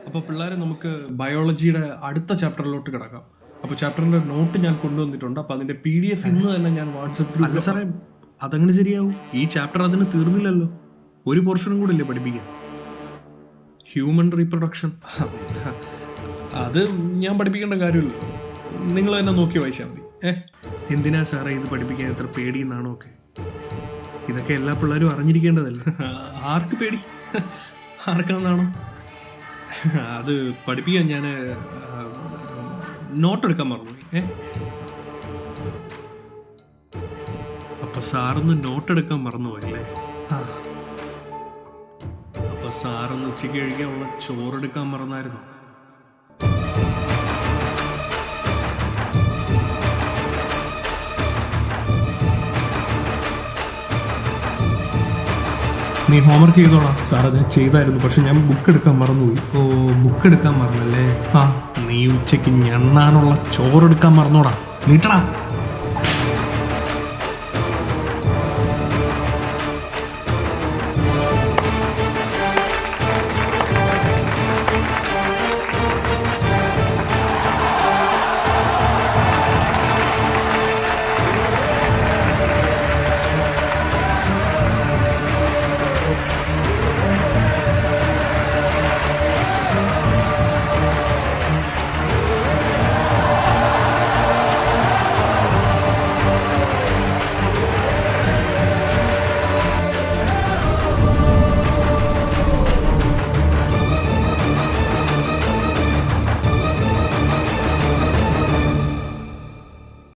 അപ്പോൾ പിള്ളേരെ നമുക്ക് ബയോളജിയുടെ അടുത്ത ചാപ്റ്ററിലോട്ട് കിടക്കാം. അപ്പോൾ ചാപ്റ്ററിൻ്റെ നോട്ട് ഞാൻ കൊണ്ടുവന്നിട്ടുണ്ട്. അപ്പോൾ അതിൻ്റെ PDF ഇന്ന് തന്നെ ഞാൻ വാട്സപ്പ്. അല്ല സാറേ, അതങ്ങനെ ശരിയാവും? ഈ ചാപ്റ്റർ അതിന് തീർന്നില്ലല്ലോ. ഒരു പോർഷനും കൂടെ ഇല്ലേ പഠിപ്പിക്കാൻ? Human reproduction. അത് ഞാൻ പഠിപ്പിക്കേണ്ട കാര്യമില്ല, നിങ്ങൾ തന്നെ നോക്കി വായിച്ചാൽ മതി. എന്തിനാ സാറേ ഇത് പഠിപ്പിക്കാൻ എത്ര പേടിയെന്നാണോ ഒക്കെ? ഇതൊക്കെ എല്ലാ പിള്ളേരും അറിഞ്ഞിരിക്കേണ്ടതല്ല. ആർക്ക് പേടി? ആർക്കാണെന്നാണോ? അത് പഠിപ്പിക്കാൻ ഞാൻ നോട്ട് എടുക്കാൻ മറന്നുപോയി. അപ്പൊ സാറൊന്ന് നോട്ട് എടുക്കാൻ മറന്നുപോയല്ലേ? അപ്പൊ സാറൊന്ന് ഉച്ചയ്ക്ക് കഴിക്കാനുള്ള ചോറെടുക്കാൻ മറന്നായിരുന്നു. നീ ഹോംവർക്ക് ചെയ്തോളാം. സാർ അത് ചെയ്തായിരുന്നു, പക്ഷെ ഞാൻ ബുക്ക് എടുക്കാൻ മറന്നുപോയി. ഓ, ബുക്ക് എടുക്കാൻ മറന്നല്ലേ? നീ ഉച്ചയ്ക്ക് ഞണ്ണാനുള്ള ചോറെടുക്കാൻ മറന്നോടാ. നീട്ടടാ.